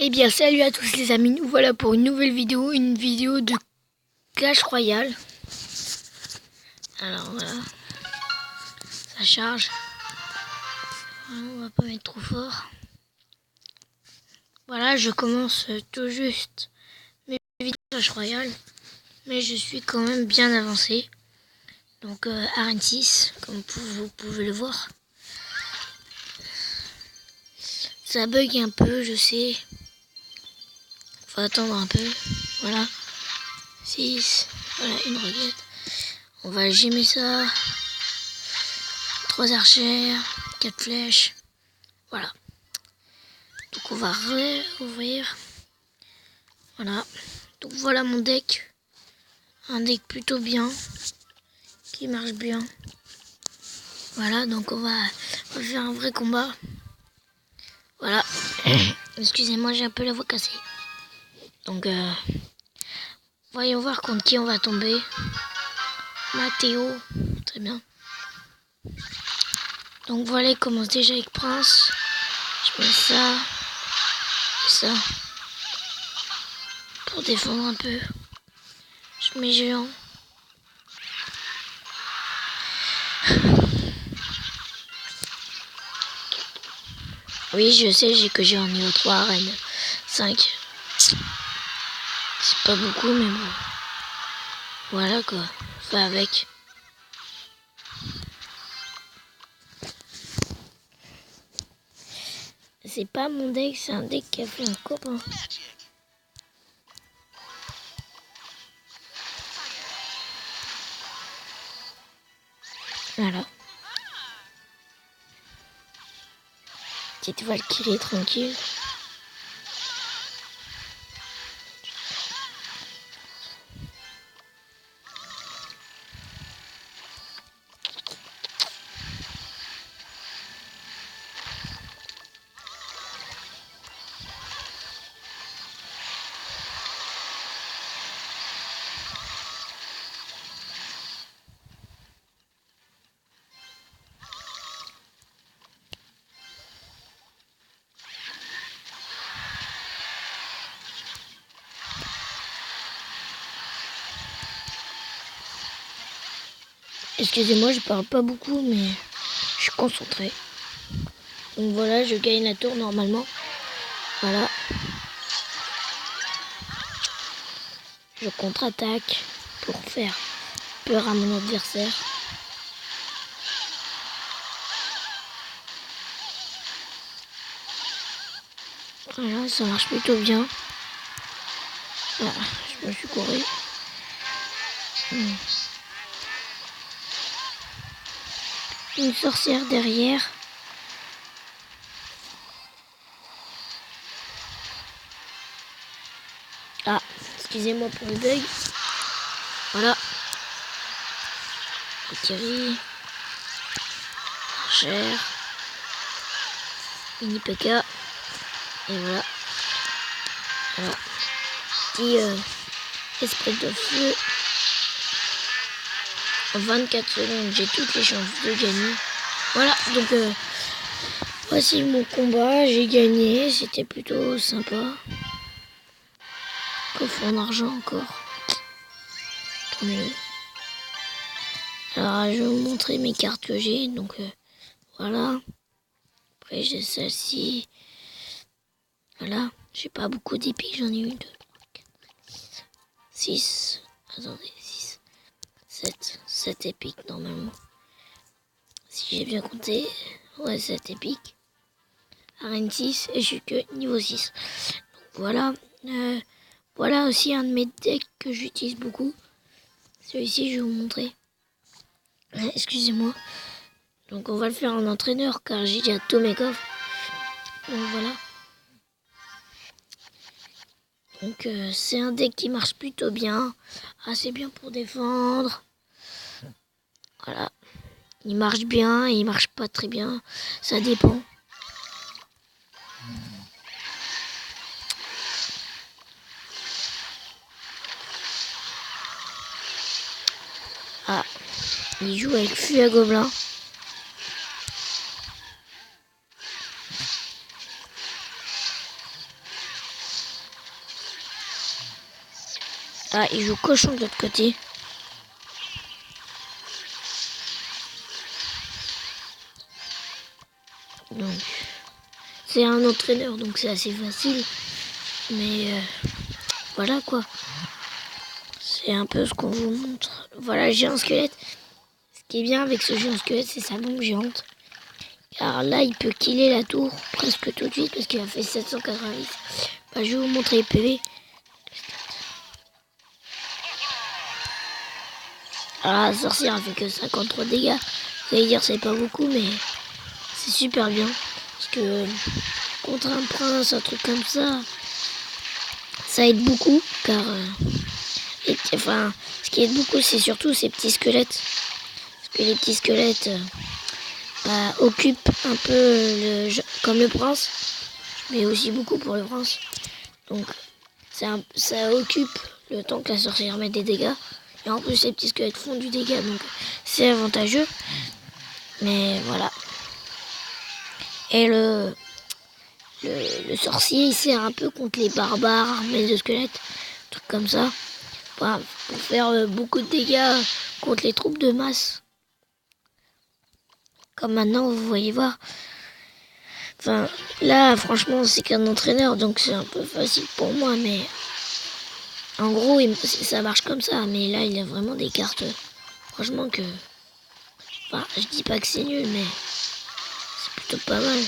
Eh bien salut à tous les amis, nous voilà pour une nouvelle vidéo, de Clash Royale. Alors voilà, ça charge. On va pas mettre trop fort. Voilà, je commence tout juste mes vidéos de Clash Royale, mais je suis quand même bien avancé. Donc Arène 6, comme vous pouvez le voir. Ça bug un peu, je sais. Faut attendre un peu. Voilà. 6. Voilà, une roquette. On va gémer ça. 3 archères. 4 flèches. Voilà. Donc on va réouvrir. Voilà. Donc voilà mon deck. Un deck plutôt bien. Qui marche bien. Voilà, donc on va faire un vrai combat. Voilà. Excusez-moi, j'ai un peu la voix cassée. Donc voyons voir contre qui on va tomber. Mathéo. Très bien. Donc voilà, il commence déjà avec Prince. Je mets ça. Et ça. Pour défendre un peu. Je mets géant. Oui, je sais que j'ai en niveau 3 arène 5. C'est pas beaucoup, mais bon. Voilà quoi. Fait avec. C'est pas mon deck, c'est un deck qui a fait un copain. Voilà. Petite Valkyrie tranquille. Excusez-moi, je parle pas beaucoup, mais je suis concentré. Donc voilà, je gagne la tour normalement. Voilà. Je contre-attaque pour faire peur à mon adversaire. Voilà, ça marche plutôt bien. Voilà, je me suis couru. Une sorcière derrière. Ah, excusez-moi pour le bug. Voilà. Valkyrie. Archère. Mini PK. Et voilà. Voilà. Petit esprit de feu. En 24 secondes, j'ai toutes les chances de gagner. Voilà, donc voici mon combat. J'ai gagné. C'était plutôt sympa. Coffre en argent encore. Tant mieux. Alors, je vais vous montrer mes cartes que j'ai. Donc, voilà. Après, j'ai celle-ci. Voilà. J'ai pas beaucoup d'épiques. J'en ai une, 2, 3, 4, 6. Attendez, 6, 7 épiques normalement. Si j'ai bien compté. Ouais, 7 épiques. Arène 6 et je suis que niveau 6. Donc, voilà. Voilà aussi un de mes decks que j'utilise beaucoup. Celui-ci, je vais vous montrer. Excusez-moi. Donc on va le faire en entraîneur car j'ai déjà tous mes coffres. Donc voilà. Donc c'est un deck qui marche plutôt bien. Assez bien pour défendre. Voilà. Il marche bien et il marche pas très bien. Ça dépend. Ah. Il joue avec Fuite à Gobelin. Ah, il joue cochon de l'autre côté. Donc, c'est un entraîneur, donc c'est assez facile. Mais voilà quoi. C'est un peu ce qu'on vous montre. Voilà, géant squelette. Ce qui est bien avec ce géant squelette, c'est sa bombe géante. Car là, il peut killer la tour presque tout de suite parce qu'il a fait 790. Bah, je vais vous montrer les PV. Ah, la sorcière a fait que 53 dégâts. Vous allez dire c'est pas beaucoup, mais c'est super bien. Parce que contre un prince, un truc comme ça aide beaucoup. Car ce qui aide beaucoup, c'est surtout ces petits squelettes. Parce que les petits squelettes occupent un peu comme le prince. Mais aussi beaucoup pour le prince. Donc ça occupe le temps que la sorcière met des dégâts. Et en plus, les petits squelettes font du dégât, donc c'est avantageux. Mais voilà. Et le sorcier, il sert un peu contre les barbares, armés de squelettes, trucs comme ça. Pour faire beaucoup de dégâts contre les troupes de masse. Comme maintenant, vous voyez voir. Enfin, là, franchement, c'est qu'un entraîneur, donc c'est un peu facile pour moi, mais en gros, ça marche comme ça. Mais là, il y a vraiment des cartes, franchement, que... Enfin, je dis pas que c'est nul, mais c'est plutôt pas mal.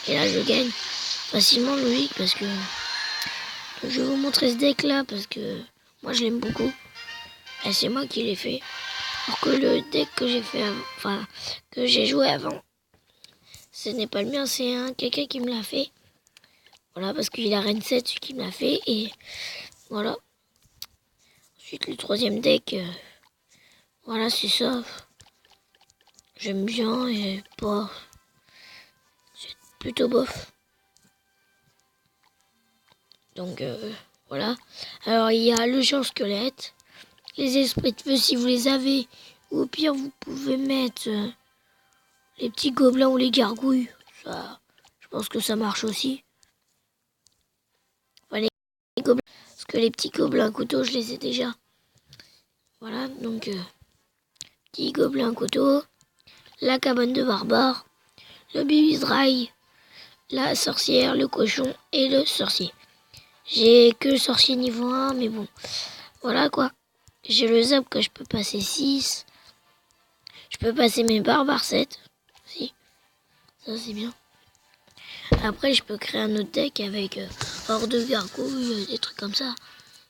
Et là, je gagne facilement, logique, parce que... Donc, je vais vous montrer ce deck-là, parce que moi, je l'aime beaucoup. Et c'est moi qui l'ai fait. Alors que le deck que j'ai fait, que j'ai joué avant, ce n'est pas le mien, c'est quelqu'un qui me l'a fait. Voilà, parce qu'il a Reine 7, celui qui me l'a fait, et voilà. Ensuite, le troisième deck, voilà, c'est ça. J'aime bien et pas... C'est plutôt bof. Donc, voilà. Alors, il y a le géant squelette, les esprits de feu si vous les avez, ou au pire, vous pouvez mettre les petits gobelins ou les gargouilles. Ça, je pense que ça marche aussi. Enfin, les gobelins, parce que les petits gobelins couteaux, je les ai déjà. Voilà, donc, petit gobelin couteau, la cabane de barbare, le bibisrail, la sorcière, le cochon et le sorcier. J'ai que le sorcier niveau 1, mais bon, voilà quoi. J'ai le zap que je peux passer 6. Je peux passer mes barbares 7. Si, ça c'est bien. Après, je peux créer un autre deck avec hors de gargouilles, des trucs comme ça,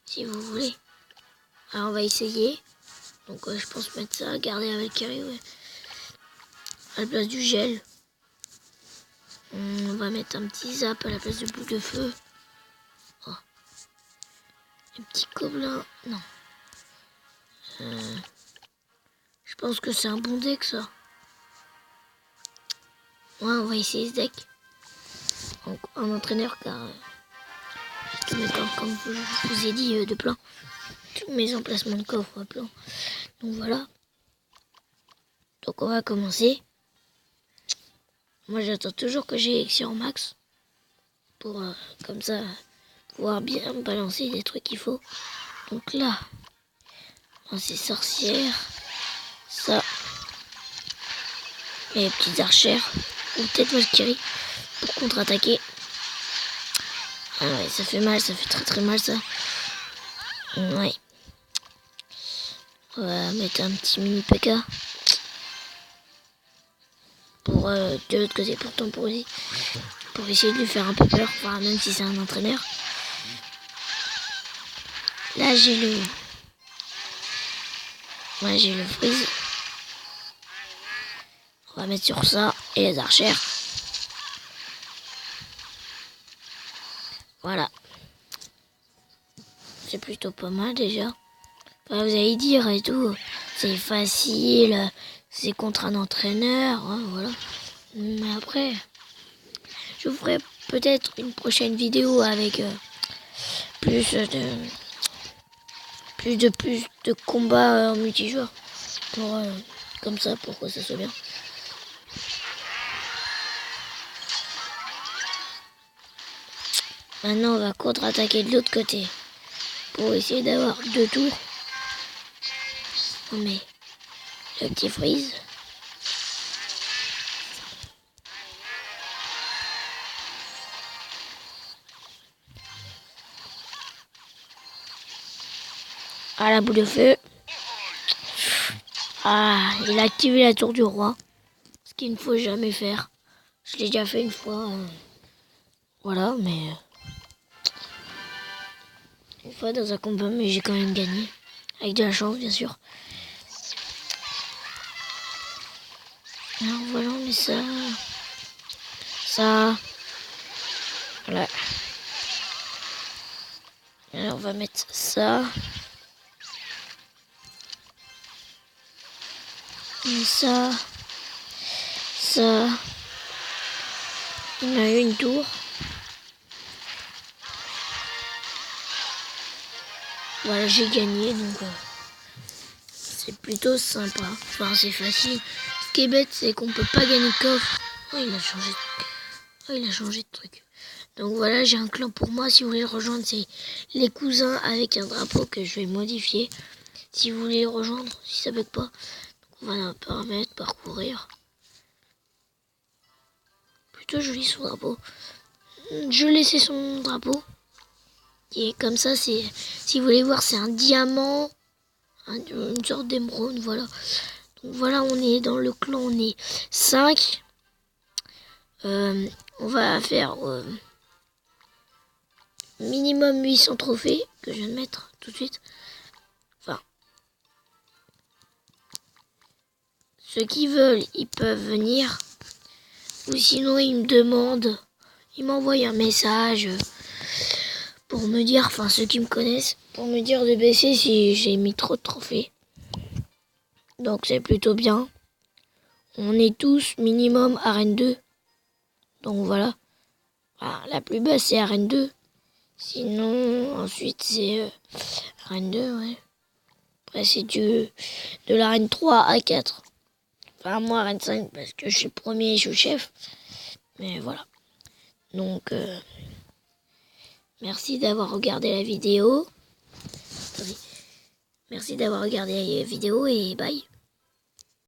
si vous voulez. Alors, on va essayer. Donc, je pense mettre ça, garder avec Valkyrie, ouais. À la place du gel. On va mettre un petit zap à la place de boule de feu. Oh. Un petit gobelin. Non. Je pense que c'est un bon deck, ça. Ouais, on va essayer ce deck. En entraîneur, car j'ai tout mes coffres, comme je vous ai dit, de plein. Tous mes emplacements de coffre plein. Donc voilà. Donc on va commencer. Moi j'attends toujours que j'ai Elixir max. Pour comme ça pouvoir bien balancer des trucs qu'il faut. Donc là, c'est sorcière. Ça. Et les petites archères. Ou peut-être Valkyrie. Pour contre-attaquer. Ah ouais, ça fait mal, ça fait très très mal ça. Ouais. On va mettre un petit mini PK. Pour de l'autre côté, pourtant pour essayer de lui faire un peu peur, enfin, même si c'est un entraîneur. Là j'ai le freeze. On va mettre sur ça et les archères. Voilà. C'est plutôt pas mal déjà. Enfin, vous allez dire et tout, c'est facile, c'est contre un entraîneur, hein, voilà. Mais après, je vous ferai peut-être une prochaine vidéo avec plus de combats en multijoueur. Comme ça, pour que ça soit bien. Maintenant, on va contre-attaquer de l'autre côté. pour essayer d'avoir 2 tours. Non mais, le petit freeze. Ah, la boule de feu. Ah, il a activé la tour du roi. Ce qu'il ne faut jamais faire. Je l'ai déjà fait une fois. Voilà, mais... une fois dans un combat, mais j'ai quand même gagné. Avec de la chance, bien sûr. Alors voilà, on met ça. Ça. Voilà. Alors on va mettre ça. Et ça. Ça. Il y a eu une tour. Voilà, j'ai gagné, donc c'est plutôt sympa. Enfin, c'est facile. Ce qui est bête, c'est qu'on peut pas gagner de coffre. Oh, il a changé de truc. Donc voilà, j'ai un clan pour moi. Si vous voulez le rejoindre, c'est les cousins avec un drapeau que je vais modifier. Si vous voulez le rejoindre, si ça bug pas. Donc voilà, paramètres, parcourir. Plutôt joli son drapeau. Je laissais son drapeau. Et comme ça, c'est, si vous voulez voir, c'est un diamant, une sorte d'émeraude, voilà. Donc voilà, on est dans le clan, on est 5. On va faire minimum 800 trophées, que je viens de mettre tout de suite. Enfin, ceux qui veulent, ils peuvent venir. Ou sinon, ils me demandent, ils m'envoient un message pour me dire, enfin ceux qui me connaissent, pour me dire de baisser si j'ai mis trop de trophées. Donc c'est plutôt bien. On est tous minimum arène 2. Donc voilà. Ah, la plus basse c'est arène 2. Sinon ensuite c'est arène 2, ouais. Après c'est de l'arène 3 à 4. Enfin moi arène 5 parce que je suis premier et je suis chef. Mais voilà. Donc merci d'avoir regardé la vidéo. Attendez. Merci d'avoir regardé la vidéo et bye.